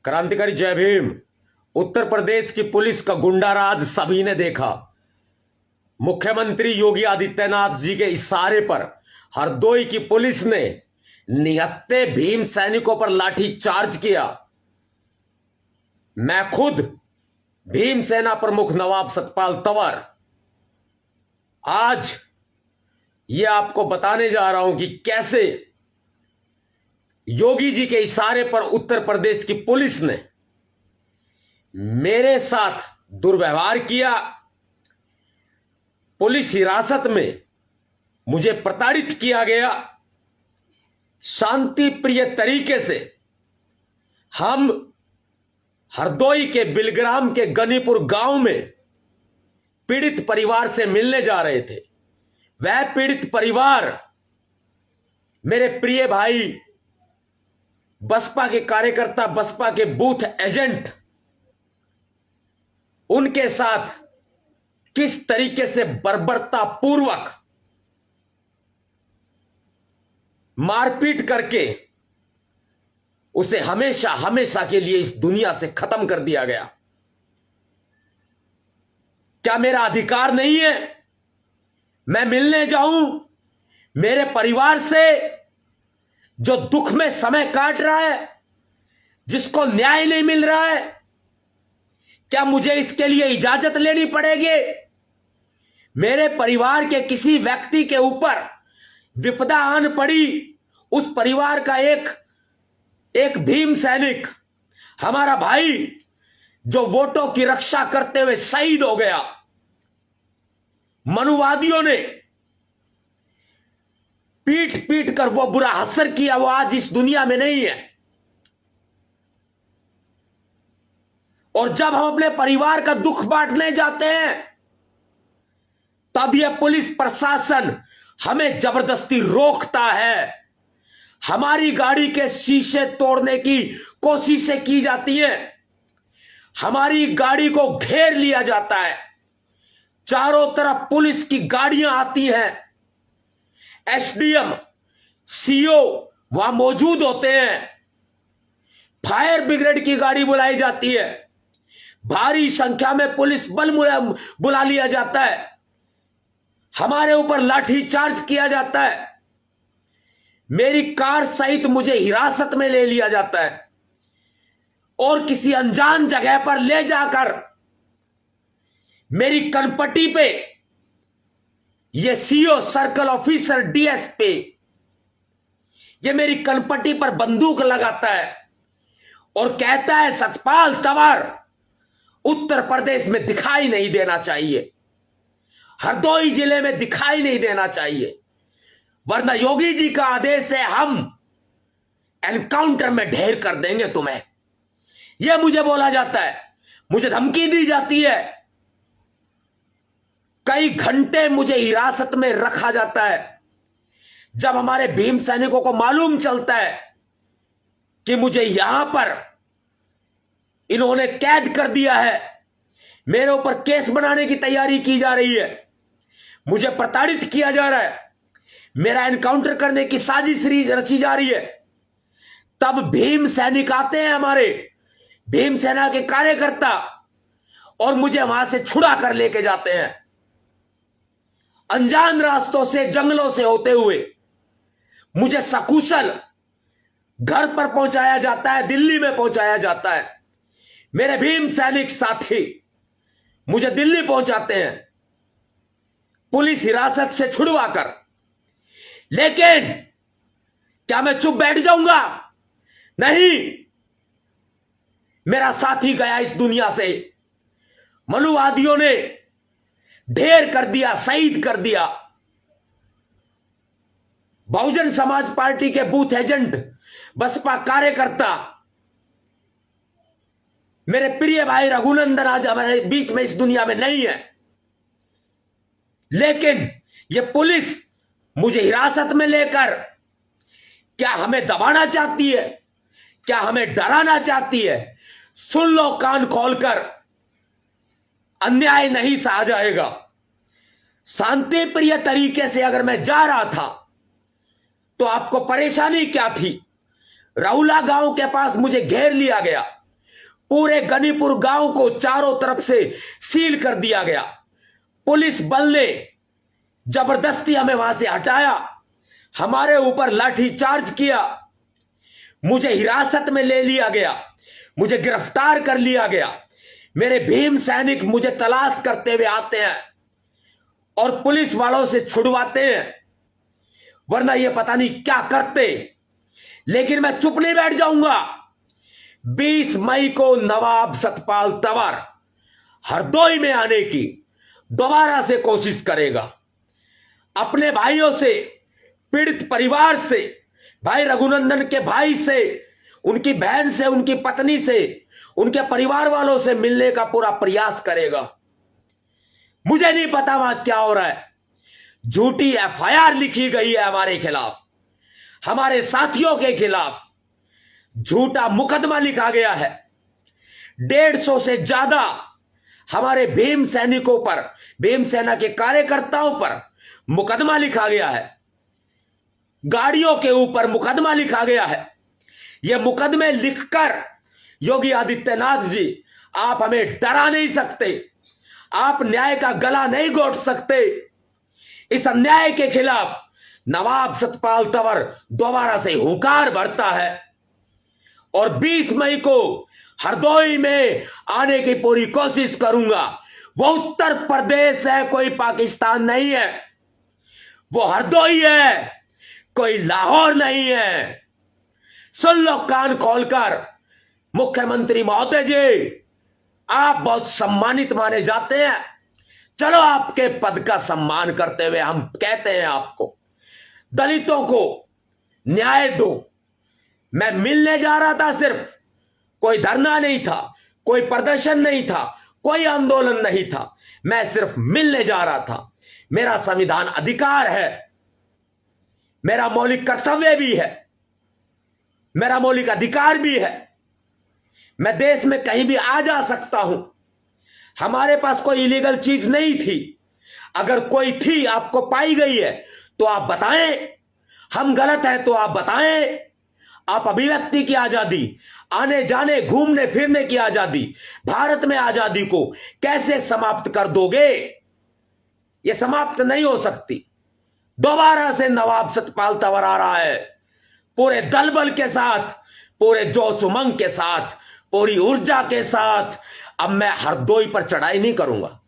क्रांतिकारी जय भीम। उत्तर प्रदेश की पुलिस का गुंडाराज सभी ने देखा। मुख्यमंत्री योगी आदित्यनाथ जी के इशारे पर हरदोई की पुलिस ने निहत्थे भीम सैनिकों पर लाठी चार्ज किया। मैं खुद भीम सेना प्रमुख नवाब सतपाल तंवर आज ये आपको बताने जा रहा हूं कि कैसे योगी जी के इशारे पर उत्तर प्रदेश की पुलिस ने मेरे साथ दुर्व्यवहार किया। पुलिस हिरासत में मुझे प्रताड़ित किया गया। शांति प्रिय तरीके से हम हरदोई के बिलग्राम के गनीपुर गांव में पीड़ित परिवार से मिलने जा रहे थे। वह पीड़ित परिवार मेरे प्रिय भाई बसपा के कार्यकर्ता, बसपा के बूथ एजेंट, उनके साथ किस तरीके से बर्बरता पूर्वक मारपीट करके उसे हमेशा हमेशा के लिए इस दुनिया से खत्म कर दिया गया। क्या मेरा अधिकार नहीं है मैं मिलने जाऊं मेरे परिवार से जो दुख में समय काट रहा है, जिसको न्याय नहीं मिल रहा है? क्या मुझे इसके लिए इजाजत लेनी पड़ेगी? मेरे परिवार के किसी व्यक्ति के ऊपर विपदा आन पड़ी, उस परिवार का एक भीम सैनिक, हमारा भाई जो वोटों की रक्षा करते हुए शहीद हो गया। मनुवादियों ने पीट पीट कर वो बुरा असर किया, वो आज इस दुनिया में नहीं है। और जब हम अपने परिवार का दुख बांटने जाते हैं तब यह पुलिस प्रशासन हमें जबरदस्ती रोकता है। हमारी गाड़ी के शीशे तोड़ने की कोशिशें की जाती हैं। हमारी गाड़ी को घेर लिया जाता है। चारों तरफ पुलिस की गाड़ियां आती हैं। एसडीएम, सीओ वहां मौजूद होते हैं। फायर ब्रिगेड की गाड़ी बुलाई जाती है। भारी संख्या में पुलिस बल बुला लिया जाता है। हमारे ऊपर लाठी चार्ज किया जाता है। मेरी कार सहित मुझे हिरासत में ले लिया जाता है और किसी अनजान जगह पर ले जाकर मेरी कनपट्टी पे ये सीओ, सर्कल ऑफिसर, डीएसपी, ये मेरी कनपट्टी पर बंदूक लगाता है और कहता है सतपाल तंवर उत्तर प्रदेश में दिखाई नहीं देना चाहिए, हरदोई जिले में दिखाई नहीं देना चाहिए, वरना योगी जी का आदेश है, हम एनकाउंटर में ढेर कर देंगे तुम्हें। यह मुझे बोला जाता है, मुझे धमकी दी जाती है। कई घंटे मुझे हिरासत में रखा जाता है। जब हमारे भीम सैनिकों को मालूम चलता है कि मुझे यहां पर इन्होंने कैद कर दिया है, मेरे ऊपर केस बनाने की तैयारी की जा रही है, मुझे प्रताड़ित किया जा रहा है, मेरा एनकाउंटर करने की साजिश रची जा रही है, तब भीम सैनिक आते हैं, हमारे भीम सेना के कार्यकर्ता, और मुझे वहां से छुड़ा कर लेके जाते हैं। अनजान रास्तों से, जंगलों से होते हुए मुझे सकुशल घर पर पहुंचाया जाता है, दिल्ली में पहुंचाया जाता है। मेरे भीम सैनिक साथी मुझे दिल्ली पहुंचाते हैं पुलिस हिरासत से छुड़वाकर। लेकिन क्या मैं चुप बैठ जाऊंगा? नहीं, मेरा साथी गया इस दुनिया से। मनुवादियों ने ढेर कर दिया, शहीद कर दिया। बहुजन समाज पार्टी के बूथ एजेंट, बसपा कार्यकर्ता, मेरे प्रिय भाई रघुनंदन आज हमारे बीच में इस दुनिया में नहीं है। लेकिन यह पुलिस मुझे हिरासत में लेकर क्या हमें दबाना चाहती है? क्या हमें डराना चाहती है? सुन लो कान खोलकर, अन्याय नहीं सहा जाएगा। शांति प्रिय तरीके से अगर मैं जा रहा था तो आपको परेशानी क्या थी? राउला गांव के पास मुझे घेर लिया गया, पूरे गनीपुर गांव को चारों तरफ से सील कर दिया गया। पुलिस बल ने जबरदस्ती हमें वहां से हटाया, हमारे ऊपर लाठी चार्ज किया, मुझे हिरासत में ले लिया गया, मुझे गिरफ्तार कर लिया गया। मेरे भीम सैनिक मुझे तलाश करते हुए आते हैं और पुलिस वालों से छुड़वाते हैं, वरना ये पता नहीं क्या करते। लेकिन मैं चुप नहीं बैठ जाऊंगा। 20 मई को नवाब सतपाल तंवर हरदोई में आने की दोबारा से कोशिश करेगा। अपने भाइयों से, पीड़ित परिवार से, भाई रघुनंदन के भाई से, उनकी बहन से, उनकी पत्नी से, उनके परिवार वालों से मिलने का पूरा प्रयास करेगा। मुझे नहीं पता वहां क्या हो रहा है। झूठी एफआईआर लिखी गई है हमारे खिलाफ, हमारे साथियों के खिलाफ झूठा मुकदमा लिखा गया है। 150 से ज्यादा हमारे भीम सैनिकों पर, भीम सेना के कार्यकर्ताओं पर मुकदमा लिखा गया है। गाड़ियों के ऊपर मुकदमा लिखा गया है। यह मुकदमे लिखकर योगी आदित्यनाथ जी, आप हमें डरा नहीं सकते, आप न्याय का गला नहीं घोट सकते। इस अन्याय के खिलाफ नवाब सतपाल तंवर दोबारा से हुंकार भरता है और 20 मई को हरदोई में आने की पूरी कोशिश करूंगा। वो उत्तर प्रदेश है, कोई पाकिस्तान नहीं है। वो हरदोई है, कोई लाहौर नहीं है। सुन लो कान खोलकर, मुख्यमंत्री महोदय जी, आप बहुत सम्मानित माने जाते हैं। चलो आपके पद का सम्मान करते हुए हम कहते हैं आपको, दलितों को न्याय दो। मैं मिलने जा रहा था, सिर्फ कोई धरना नहीं था, कोई प्रदर्शन नहीं था, कोई आंदोलन नहीं था। मैं सिर्फ मिलने जा रहा था। मेरा संविधान अधिकार है, मेरा मौलिक कर्तव्य भी है, मेरा मौलिक अधिकार भी है। मैं देश में कहीं भी आ जा सकता हूं। हमारे पास कोई इलीगल चीज नहीं थी। अगर कोई थी, आपको पाई गई है तो आप बताएं, हम गलत हैं तो आप बताएं। आप अभिव्यक्ति की आजादी, आने जाने घूमने फिरने की आजादी, भारत में आजादी को कैसे समाप्त कर दोगे? यह समाप्त नहीं हो सकती। दोबारा से नवाब सतपाल तंवर आ रहा है, पूरे दल बल के साथ, पूरे जोश उमंग के साथ, पूरी ऊर्जा के साथ। अब मैं हरदोई पर चढ़ाई नहीं करूंगा।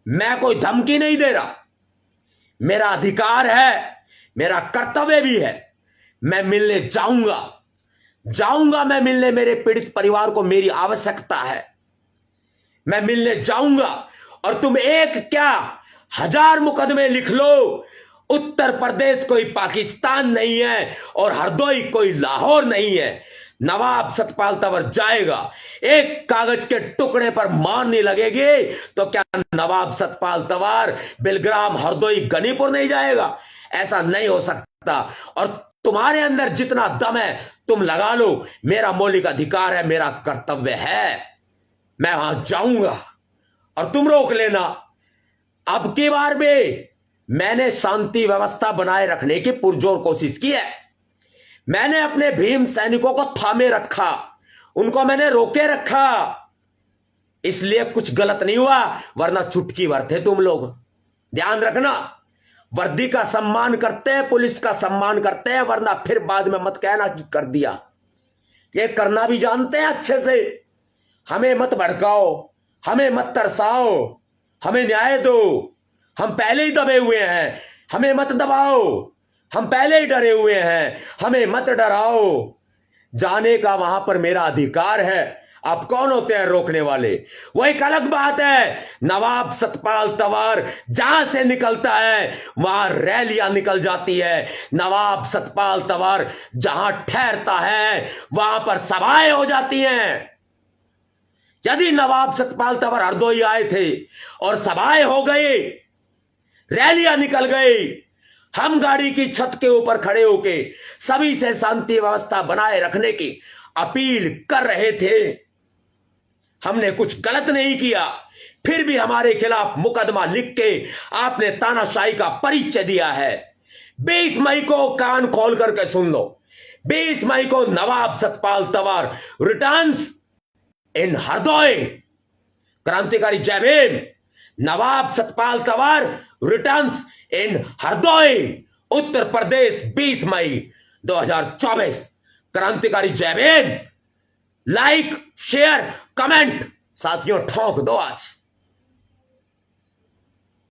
मैं कोई धमकी नहीं दे रहा, मेरा अधिकार है, मेरा कर्तव्य भी है। मैं मिलने जाऊंगा मैं मिलने। मेरे पीड़ित परिवार को मेरी आवश्यकता है। मैं मिलने जाऊंगा। और तुम एक क्या, 1000 मुकदमे लिख लो, उत्तर प्रदेश कोई पाकिस्तान नहीं है और हरदोई कोई लाहौर नहीं है। नवाब सतपाल तंवर जाएगा। एक कागज के टुकड़े पर मान नहीं लगेगी तो क्या नवाब सतपाल तंवर बिलग्राम, हरदोई, गनीपुर नहीं जाएगा? ऐसा नहीं हो सकता। और तुम्हारे अंदर जितना दम है तुम लगा लो। मेरा मौलिक अधिकार है, मेरा कर्तव्य है। मैं वहां जाऊंगा और तुम रोक लेना। अब की बार भी मैंने शांति व्यवस्था बनाए रखने की पुरजोर कोशिश की है। मैंने अपने भीम सैनिकों को थामे रखा, उनको मैंने रोके रखा। इसलिए कुछ गलत नहीं हुआ, वरना चुटकी भर थे तुम लोग। ध्यान रखना, वर्दी का सम्मान करते हैं, पुलिस का सम्मान करते हैं, वरना फिर बाद में मत कहना कि कर दिया। ये करना भी जानते हैं अच्छे से। हमें मत भड़काओ, हमें मत तरसाओ, हमें न्याय दो। हम पहले ही दबे हुए हैं, हमें मत दबाओ। हम पहले ही डरे हुए हैं, हमें मत डराओ। जाने का वहां पर मेरा अधिकार है। आप कौन होते हैं रोकने वाले? वो एक अलग बात है। नवाब सतपाल तंवर जहां से निकलता है वहां रैलियां निकल जाती है। नवाब सतपाल तंवर जहां ठहरता है वहां पर सभाएं हो जाती हैं। यदि नवाब सतपाल तंवर हरदोई आए थे और सभाएं हो गई, रैलियां निकल गई, हम गाड़ी की छत के ऊपर खड़े होके सभी से शांति व्यवस्था बनाए रखने की अपील कर रहे थे। हमने कुछ गलत नहीं किया, फिर भी हमारे खिलाफ मुकदमा लिख के आपने तानाशाही का परिचय दिया है। 20 मई को कान खोल करके सुन लो। 20 मई को नवाब सतपाल तंवर रिटर्न्स इन हरदोई। क्रांतिकारी जय भीम। नवाब सतपाल तंवर रिटर्न्स इन हरदोई, उत्तर प्रदेश, 20 मई 2024। क्रांतिकारी जय भीम। लाइक, शेयर, कमेंट साथियों ठोक दो आज।